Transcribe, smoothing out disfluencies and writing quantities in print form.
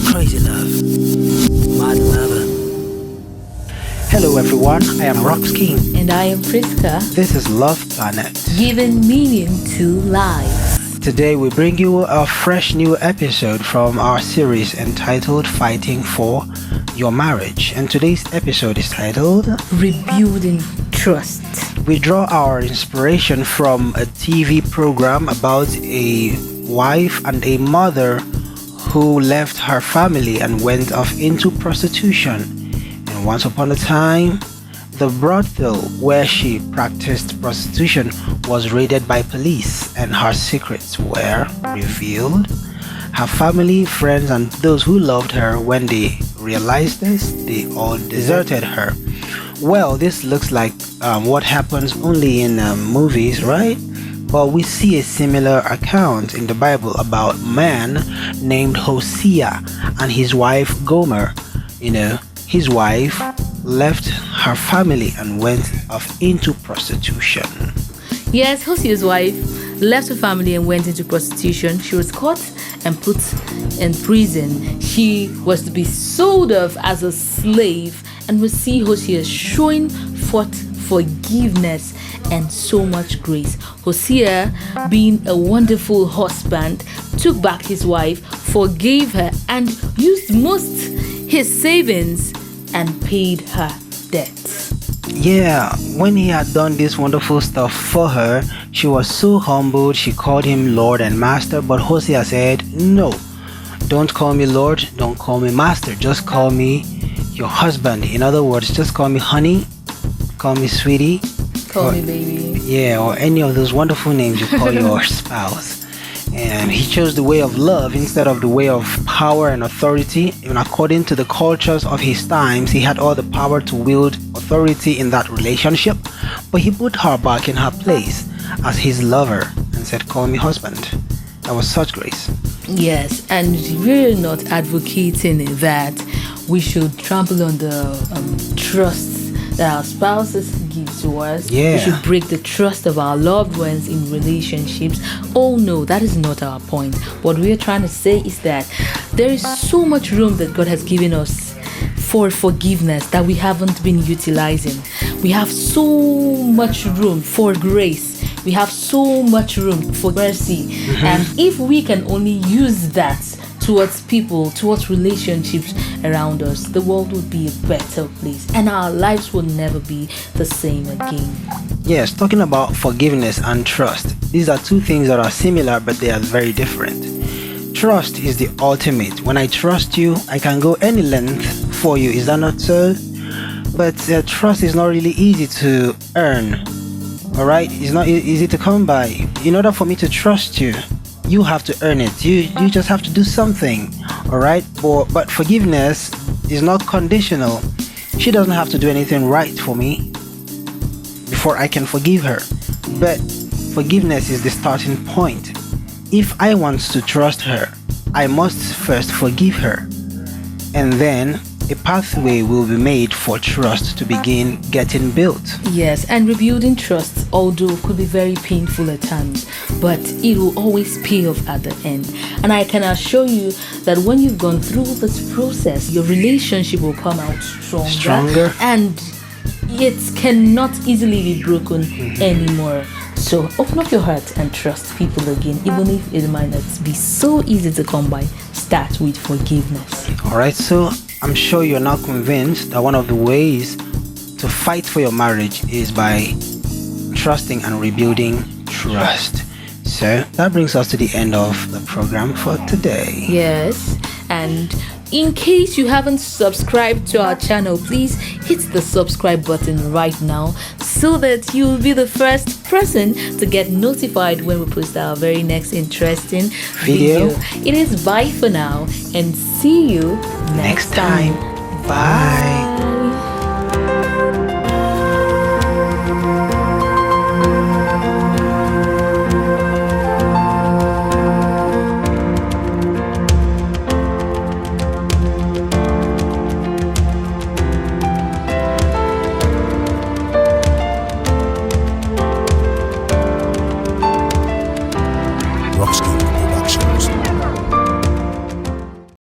Crazy love. Mad lover. Hello everyone, I am Rox King. And I am Priska. This is Loveplanet. Giving meaning to life. Today we bring you a fresh new episode from our series entitled Fighting for Your Marriage. And today's episode is titled Rebuilding Trust. We draw our inspiration from a TV program about a wife and a mother who left her family and went off into prostitution. And once upon a time, the brothel where she practiced prostitution was raided by police and her secrets were revealed. Her family, friends, and those who loved her, when they realized this, they all deserted her. Well, this looks like what happens only in movies, right? But we see a similar account in the Bible about a man named Hosea and his wife Gomer. His wife left her family and went off into prostitution. Yes, Hosea's wife left her family and went into prostitution. She was caught and put in prison. She was to be sold off as a slave, and we see Hosea showing forth forgiveness and so much grace. Hosea, being a wonderful husband, took back his wife, forgave her, and used most his savings and paid her debt. Yeah, when he had done this wonderful stuff for her, she was so humbled. She called him Lord and Master, but Hosea said, "No, don't call me Lord, don't call me Master, just call me your husband. In other words, just call me honey, call me sweetie, Call me baby." Yeah, or any of those wonderful names you call your spouse. And he chose the way of love instead of the way of power and authority. Even according to the cultures of his times, he had all the power to wield authority in that relationship, but he put her back in her place as his lover and said, "Call me husband." That was such grace. Yes, and we're not advocating that we should trample on the trust that our spouses give to us. Yeah. We should break the trust of our loved ones in relationships. Oh no, that is not our point. What we are trying to say is that there is so much room that God has given us for forgiveness that we haven't been utilizing. We have so much room for grace. We have so much room for mercy. And if we can only use that towards people, towards relationships around us, the world would be a better place and our lives will never be the same again. Yes, talking about forgiveness and trust, these are two things that are similar but they are very different. Trust is the ultimate. When I trust you, I can go any length for you. Is that not so? But trust is not really easy to earn. Alright, it's not easy to come by. In order for me to trust you, you have to earn it. You just have to do something. Alright, but forgiveness is not conditional. She doesn't have to do anything right for me before I can forgive her. But forgiveness is the starting point. If I want to trust her, I must first forgive her, and then a pathway will be made for trust to begin getting built. Yes, and rebuilding trust, although could be very painful at times, but it will always pay off at the end. And I can assure you that when you've gone through this process, your relationship will come out stronger. And it cannot easily be broken anymore. So open up your heart and trust people again, even if it might not be so easy to come by. Start with forgiveness. Alright, so I'm sure you're now convinced that one of the ways to fight for your marriage is by trusting and rebuilding trust. So that brings us to the end of the program for today. Yes, and in case you haven't subscribed to our channel, please hit the subscribe button right now so that you'll be the first person to get notified when we post our very next interesting video. It is bye for now and see you next time. Bye.